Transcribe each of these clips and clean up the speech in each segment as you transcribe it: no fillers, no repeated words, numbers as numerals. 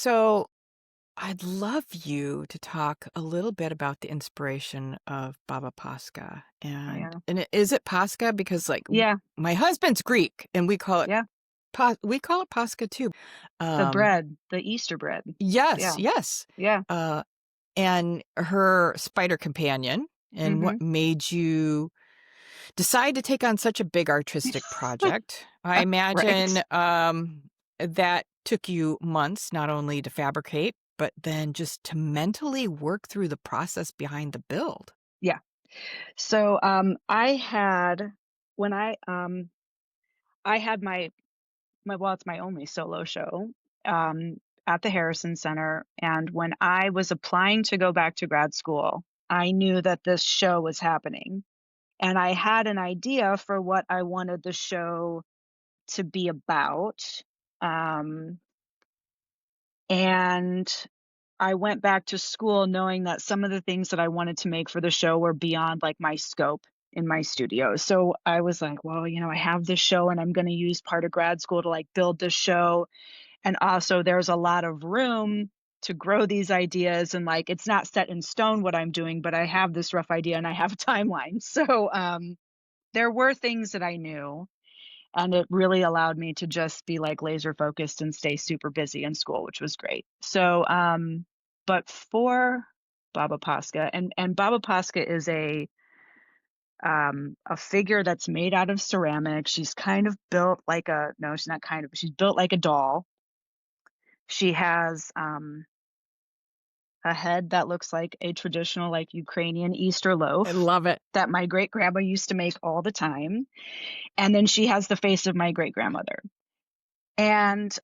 So I'd love you to talk a little bit about the inspiration of Baba Pascha. Oh, yeah. Is it Pascha? Because Yeah, my husband's Greek and yeah. we call it Pascha too. The Um, bread, the Easter bread. yes, Yeah, yes. yeah. Uh, and her spider companion, and what Mhm. made you decide to take on such a big artistic project? I Right. imagine that took you months not only to fabricate, but then just to mentally work through the process behind the build. Yeah. So, I had when I had well, it's my only solo show, at the Harrison Center, and when I was applying to go back to grad school, I knew that this show was happening, and I had an idea for what I wanted the show to be about, um, and I went back to school knowing that some of the things that I wanted to make for the show were beyond, like, my scope in my studio. So I was like, "Well, I have this show and I'm gonna use part of grad school to, like, build this show, and also there's a lot of room to grow these ideas, and, like, it's not set in stone what I'm doing, but I have this rough idea and I have a timeline." So, there were things that I knew, and it really allowed me to just be, like, laser focused and stay super busy in school, which was great. So, but for Baba Pascha, and Baba Pascha is a figure that's made out of ceramic. She's kind of built like a no, she's not kind of, she's built like a doll. She has, a head that looks like a traditional, like, Ukrainian Easter I loaf love it. that my great grandma used to make all the time, and then she has the face of my great grandmother. And,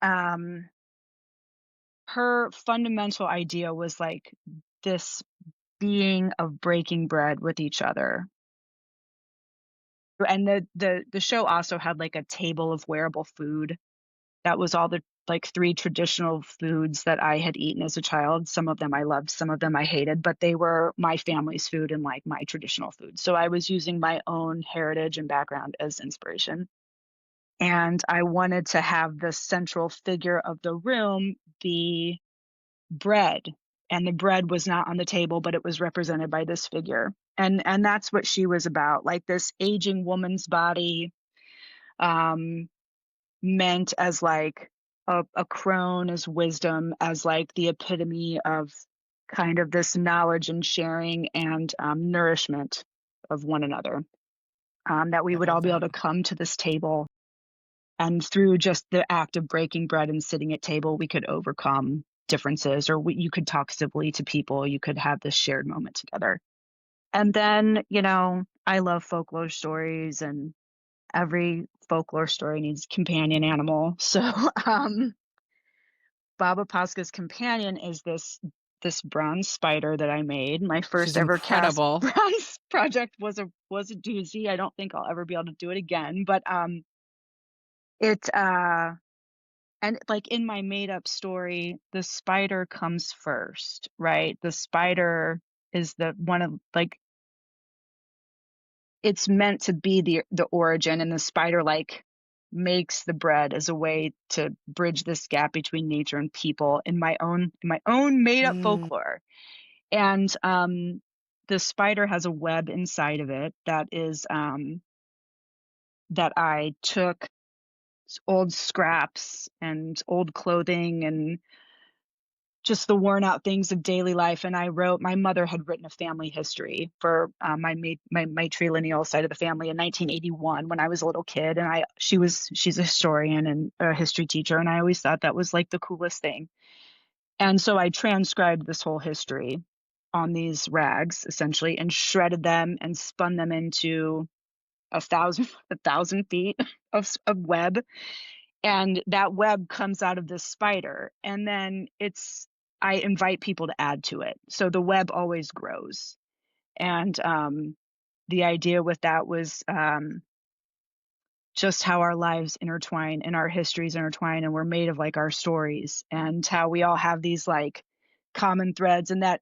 her fundamental idea was, like, this being of breaking bread with each other. And the show also had, like, a table of wearable food. That was all the, like, 3 traditional foods that I had eaten as a child. Some of them I loved, some of them I hated, but they were my family's food and, like, my traditional food. So I was using my own heritage and background as inspiration. And I wanted to have the central figure of the room be bread, and the bread was not on the table, but it was represented by this figure. And that's what she was about, like, this aging woman's body, um, meant as, like, a crone, as wisdom, as, like, the epitome of kind of this knowledge and sharing and, nourishment of one another, that we I would love all be able that. to come to this table, and through just the act of breaking bread and sitting at table, we could overcome differences, or you could talk civilly to people. You could have this shared moment together. And then, I love folklore stories, and every folklore story needs a companion animal. So, um, Baba Pascha's companion is this bronze spider that I made. My She's first ever cast incredible. bronze project was a doozy. I don't think I'll ever be able to do it again, but it and, like, in my made up story, the spider comes first, right? The spider is the one of, like, it's meant to be the origin, and the spider, like, makes the bread as a way to bridge this gap between nature and people in my own made up Mm. folklore. And, the spider has a web inside of it that I took old scraps and old clothing and just the worn out things of daily life, and my mother had written a family history for, my matrilineal side of the family in 1981 when I was a little kid, and she's a historian and a history teacher, and I always thought that was, like, the coolest thing. And so I transcribed this whole history on these rags, essentially, and shredded them and spun them into a thousand feet of web, and that web comes out of this spider, and then I invite people to add to it, so the web always grows. And the idea with that was, just how our lives intertwine and our histories intertwine, and we're made of, like, our stories, and how we all have these, like, common threads, and that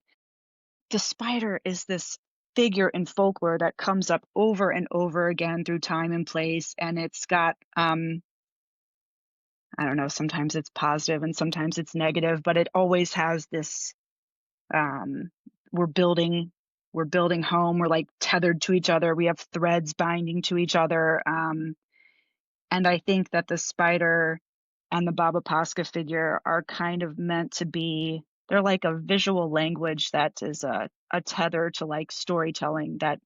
the spider is this figure in folklore that comes up over and over again through time and place, and it's got, I don't know, sometimes it's positive and sometimes it's negative, but it always has this, um, we're building we're building home, we're, like, tethered to each other, we have threads binding to each other, and I think that the spider and the Baba Pascha figure are kind of meant to be, they're like a visual language that is a tether to, like, storytelling that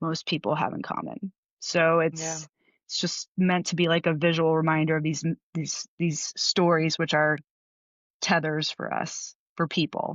most people have in common. So Yeah. it's just meant to be like a visual reminder of these stories which are tethers for us, for people.